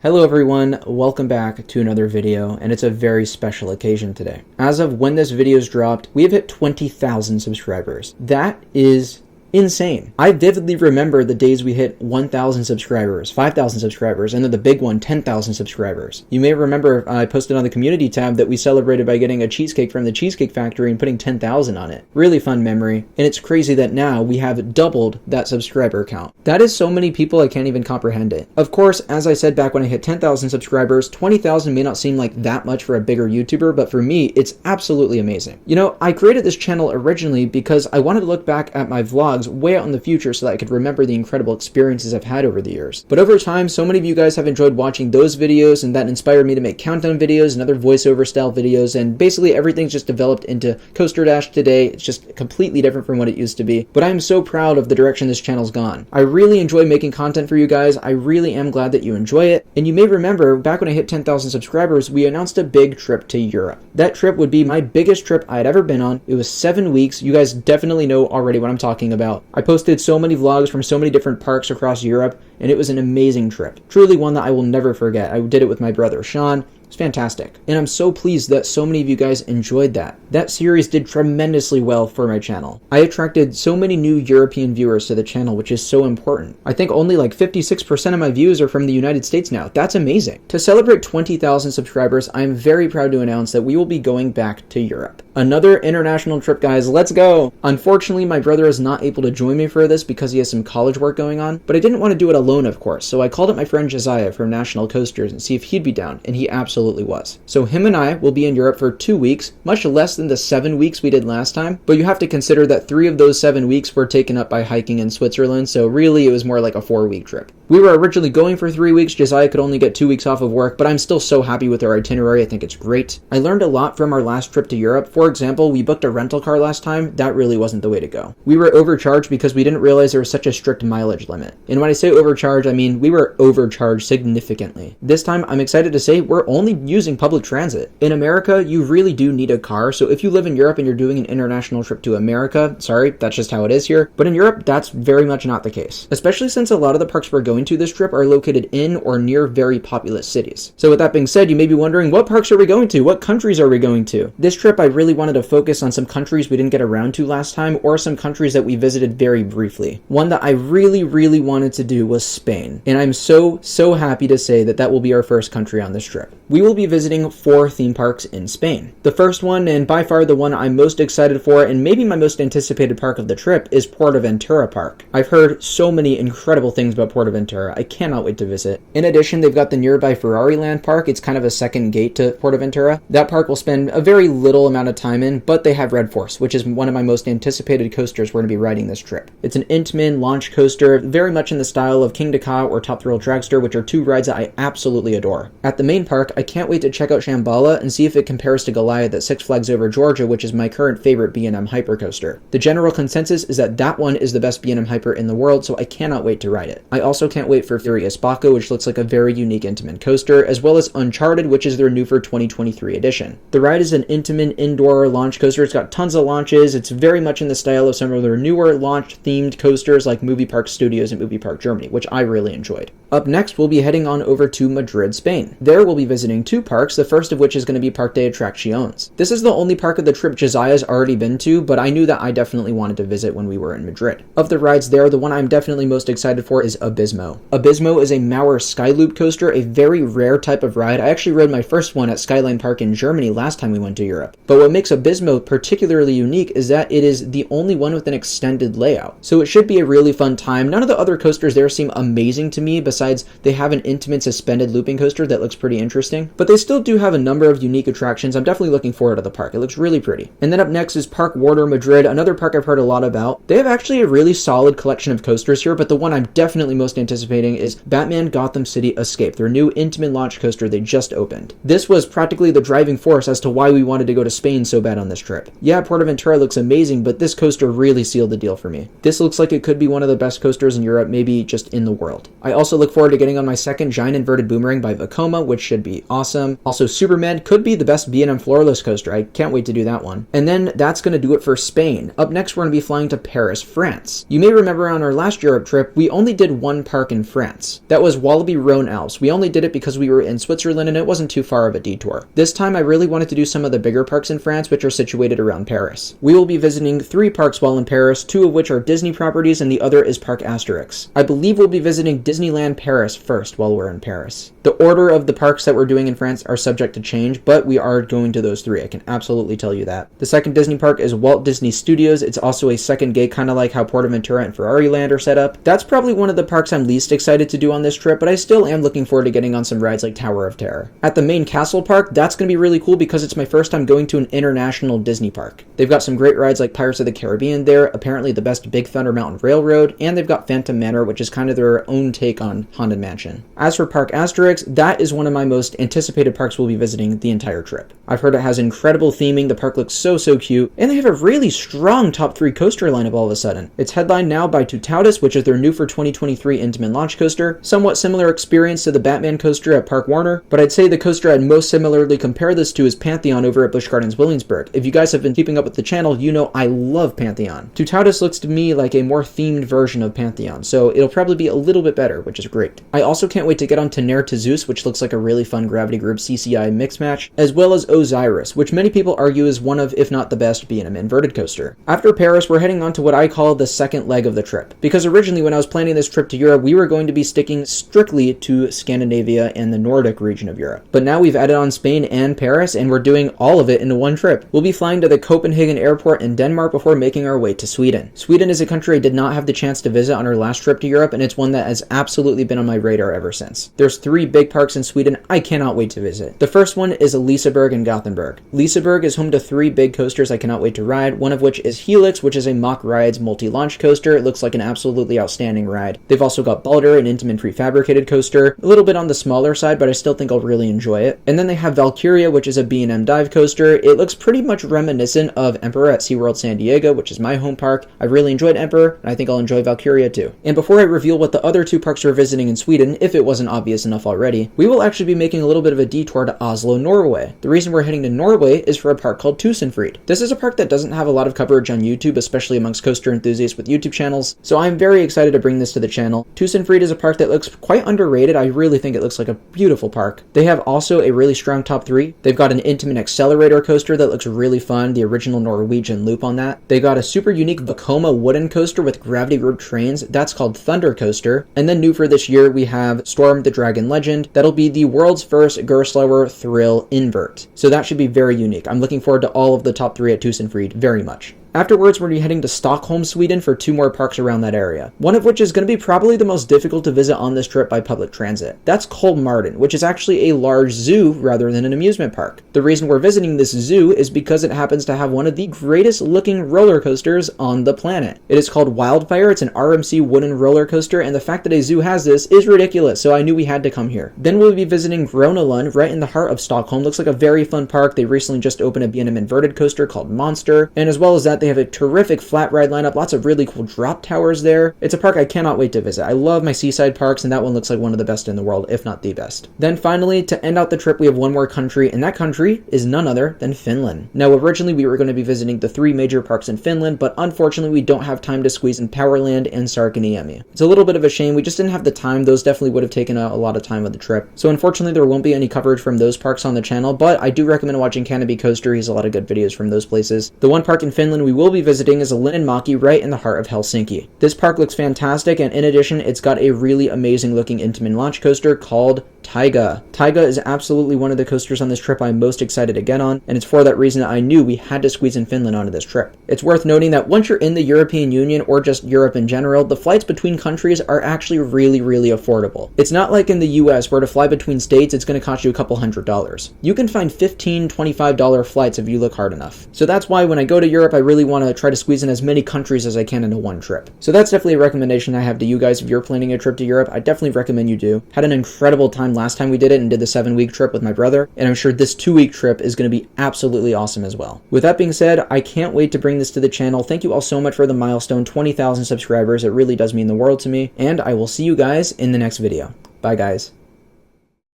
Hello everyone, welcome back to another video, and it's a very special occasion today. As of when this video is dropped, we have hit 20,000 subscribers. That is insane. I vividly remember the days we hit 1,000 subscribers, 5,000 subscribers, and then the big one, 10,000 subscribers. You may remember I posted on the community tab that we celebrated by getting a cheesecake from the Cheesecake Factory and putting 10,000 on it. Really fun memory, and it's crazy that now we have doubled that subscriber count. That is so many people I can't even comprehend it. Of course, as I said back when I hit 10,000 subscribers, 20,000 may not seem like that much for a bigger YouTuber, but for me, it's absolutely amazing. You know, I created this channel originally because I wanted to look back at my vlogs way out in the future so that I could remember the incredible experiences I've had over the years. But over time, so many of you guys have enjoyed watching those videos, and that inspired me to make countdown videos and other voiceover style videos, and basically everything's just developed into Coaster Dash today. It's just completely different from what it used to be. But I'm so proud of the direction this channel's gone. I really enjoy making content for you guys. I really am glad that you enjoy it. And you may remember, back when I hit 10,000 subscribers, we announced a big trip to Europe. That trip would be my biggest trip I had ever been on. It was 7 weeks. You guys definitely know already what I'm talking about. I posted so many vlogs from so many different parks across Europe, and it was an amazing trip. Truly one that I will never forget. I did it with my brother Sean. It's fantastic. And I'm so pleased that so many of you guys enjoyed that. That series did tremendously well for my channel. I attracted so many new European viewers to the channel, which is so important. I think only like 56% of my views are from the United States now. That's amazing. To celebrate 20,000 subscribers, I'm very proud to announce that we will be going back to Europe. Another international trip, guys. Let's go! Unfortunately, my brother is not able to join me for this because he has some college work going on, but I didn't want to do it alone, of course, so I called up my friend Josiah from National Coasters and see if he'd be down, and he absolutely was. So him and I will be in Europe for 2 weeks, much less than the 7 weeks we did last time, but you have to consider that 3 of those 7 weeks were taken up by hiking in Switzerland, so really it was more like a 4-week trip. We were originally going for 3 weeks. Josiah could only get 2 weeks off of work, but I'm still so happy with our itinerary. I think it's great. I learned a lot from our last trip to Europe. For example, we booked a rental car last time. That really wasn't the way to go. We were overcharged because we didn't realize there was such a strict mileage limit. And when I say overcharged, I mean we were overcharged significantly. This time, I'm excited to say we're only using public transit. In America, you really do need a car, so if you live in Europe and you're doing an international trip to America, sorry, that's just how it is here. But in Europe, that's very much not the case. Especially since a lot of the parks we're going to this trip are located in or near very populous cities. So with that being said, you may be wondering, what parks are we going to? What countries are we going to? This trip, I really wanted to focus on some countries we didn't get around to last time, or some countries that we visited very briefly. One that I really wanted to do was Spain. And I'm so happy to say that that will be our first country on this trip. We will be visiting 4 theme parks in Spain. The first one, and by far the one I'm most excited for, and maybe my most anticipated park of the trip, is PortAventura Park. I've heard so many incredible things about PortAventura. I cannot wait to visit. In addition, they've got the nearby Ferrari Land Park. It's kind of a second gate to PortAventura. That park will spend a very little amount of time in, but they have Red Force, which is one of my most anticipated coasters we're going to be riding this trip. It's an Intamin launch coaster, very much in the style of King Ka or Top Thrill Dragster, which are 2 rides that I absolutely adore. At the main park, I can't wait to check out Shambhala and see if it compares to Goliath at Six Flags Over Georgia, which is my current favorite B&M hypercoaster. The general consensus is that that one is the best B&M hyper in the world, so I cannot wait to ride it. I also can't wait for Furious Baco, which looks like a very unique Intamin coaster, as well as Uncharted, which is their new for 2023 edition. The ride is an Intamin indoor launch coaster. It's got tons of launches. It's very much in the style of some of their newer launch-themed coasters like Movie Park Studios and Movie Park Germany, which I really enjoyed. Up next, we'll be heading on over to Madrid, Spain. There we'll be visiting 2 parks, the first of which is going to be Parque de Atracciones. This is the only park of the trip Josiah's already been to, but I knew that I definitely wanted to visit when we were in Madrid. Of the rides there, the one I'm definitely most excited for is Abismo. Abismo is a Mauer Skyloop coaster, a very rare type of ride. I actually rode my first one at Skyline Park in Germany last time we went to Europe. But what makes Abismo particularly unique is that it is the only one with an extended layout. So it should be a really fun time. None of the other coasters there seem amazing to me, besides they have an Intamin suspended looping coaster that looks pretty interesting. But they still do have a number of unique attractions. I'm definitely looking forward to the park. It looks really pretty. And then up next is Park Warner Madrid, another park I've heard a lot about. They have actually a really solid collection of coasters here, but the one I'm definitely most anticipating is Batman Gotham City Escape, their new Intamin launch coaster they just opened. This was practically the driving force as to why we wanted to go to Spain so bad on this trip. Yeah, PortAventura looks amazing, but this coaster really sealed the deal for me. This looks like it could be one of the best coasters in Europe, maybe just in the world. I also look forward to getting on my second giant inverted boomerang by Vekoma, which should be awesome. Also, Superman could be the best B&M floorless coaster. I can't wait to do that one. And then that's going to do it for Spain. Up next, we're going to be flying to Paris, France. You may remember on our last Europe trip, we only did one park park in France. That was Walibi-Rhône-Alpes. We only did it because we were in Switzerland and it wasn't too far of a detour. This time I really wanted to do some of the bigger parks in France, which are situated around Paris. We will be visiting 3 parks while in Paris, 2 of which are Disney properties and the other is Parc Asterix. I believe we'll be visiting Disneyland Paris first while we're in Paris. The order of the parks that we're doing in France are subject to change, but we are going to those 3. I can absolutely tell you that. The second Disney park is Walt Disney Studios. It's also a second gate, kind of like how PortAventura and Ferrari Land are set up. That's probably one of the parks I'm least excited to do on this trip, but I still am looking forward to getting on some rides like Tower of Terror. At the main castle park, that's going to be really cool because it's my first time going to an international Disney park. They've got some great rides like Pirates of the Caribbean there, apparently the best Big Thunder Mountain Railroad, and they've got Phantom Manor, which is kind of their own take on Haunted Mansion. As for Parc Asterix, that is one of my most anticipated parks we'll be visiting the entire trip. I've heard it has incredible theming, the park looks so cute, and they have a really strong top 3 coaster lineup all of a sudden. It's headlined now by Toutatis, which is their new for 2023 Intamin launch coaster, somewhat similar experience to the Batman coaster at Park Warner, but I'd say the coaster I'd most similarly compare this to is Pantheon over at Busch Gardens Williamsburg. If you guys have been keeping up with the channel, you know I love Pantheon. Toutatis looks to me like a more themed version of Pantheon, so it'll probably be a little bit better, which is great. I also can't wait to get on Tenaire to Zeus, which looks like a really fun Gravity Group CCI mix match, as well as Osiris, which many people argue is one of, if not the best, B&M inverted coaster. After Paris, we're heading on to what I call the second leg of the trip, because originally when I was planning this trip to Europe, we were going to be sticking strictly to Scandinavia and the Nordic region of Europe. But now we've added on Spain and Paris, and we're doing all of it into one trip. We'll be flying to the Copenhagen airport in Denmark before making our way to Sweden. Sweden is a country I did not have the chance to visit on our last trip to Europe, and it's one that has absolutely been on my radar ever since. There's 3 big parks in Sweden I cannot wait to visit. The first one is Liseberg in Gothenburg. Liseberg is home to 3 big coasters I cannot wait to ride, one of which is Helix, which is a Mack Rides multi-launch coaster. It looks like an absolutely outstanding ride. They've also got Balder, an Intamin prefabricated coaster, a little bit on the smaller side, but I still think I'll really enjoy it. And then they have Valkyria, which is a B&M dive coaster. It looks pretty much reminiscent of Emperor at SeaWorld San Diego, which is my home park. I really enjoyed Emperor, and I think I'll enjoy Valkyria too. And before I reveal what the other 2 parks we're visiting in Sweden, if it wasn't obvious enough already, we will actually be making a little bit of a detour to Oslo, Norway. The reason we're heading to Norway is for a park called Tusenfryd. This is a park that doesn't have a lot of coverage on YouTube, especially amongst coaster enthusiasts with YouTube channels, so I'm very excited to bring this to the channel. Tusenfryd is a park that looks quite underrated. I really think it looks like a beautiful park. They have also a really strong top 3. They've got an Intamin accelerator coaster that looks really fun, the original Norwegian loop on that. They got a super unique Vekoma wooden coaster with Gravity Group trains, that's called Thunder Coaster. And then new for this year, we have Storm the Dragon Legend. That'll be the world's first Gerstlauer Thrill invert. So that should be very unique. I'm looking forward to all of the top 3 at Tusenfryd very much. Afterwards, we're going to be heading to Stockholm, Sweden for 2 more parks around that area, one of which is going to be probably the most difficult to visit on this trip by public transit. That's Kolmarden, which is actually a large zoo rather than an amusement park. The reason we're visiting this zoo is because it happens to have one of the greatest looking roller coasters on the planet. It is called Wildfire. It's an RMC wooden roller coaster, and the fact that a zoo has this is ridiculous, so I knew we had to come here. Then we'll be visiting Grönalund, right in the heart of Stockholm. Looks like a very fun park. They recently just opened a B&M inverted coaster called Monster, and as well as that, they have a terrific flat ride lineup, lots of really cool drop towers there. It's a park I cannot wait to visit. I love my seaside parks, and that one looks like one of the best in the world, if not the best. Then finally, to end out the trip, we have one more country, and that country is none other than Finland. Now, originally we were going to be visiting the 3 major parks in Finland, but unfortunately we don't have time to squeeze in Powerland and Sarkaniemi. It's a little bit of a shame. We just didn't have the time. Those definitely would have taken a lot of time of the trip. So unfortunately there won't be any coverage from those parks on the channel, but I do recommend watching Canopy Coaster. He has a lot of good videos from those places. The one park in Finland we will be visiting is a Linnanmäki right in the heart of Helsinki. This park looks fantastic, and in addition, it's got a really amazing looking Intamin launch coaster called Taiga. Taiga is absolutely one of the coasters on this trip I'm most excited to get on, and it's for that reason that I knew we had to squeeze in Finland onto this trip. It's worth noting that once you're in the European Union, or just Europe in general, the flights between countries are actually really affordable. It's not like in the US where to fly between states it's going to cost you a couple $100. You can find $15, $25 flights if you look hard enough. So that's why when I go to Europe, I really want to try to squeeze in as many countries as I can into one trip. So that's definitely a recommendation I have to you guys if you're planning a trip to Europe. I definitely recommend you do. Had an incredible time last time we did it and did the 7-week trip with my brother, and I'm sure this 2-week trip is going to be absolutely awesome as well. With that being said, I can't wait to bring this to the channel. Thank you all so much for the milestone 20,000 subscribers. It really does mean the world to me, and I will see you guys in the next video. Bye guys.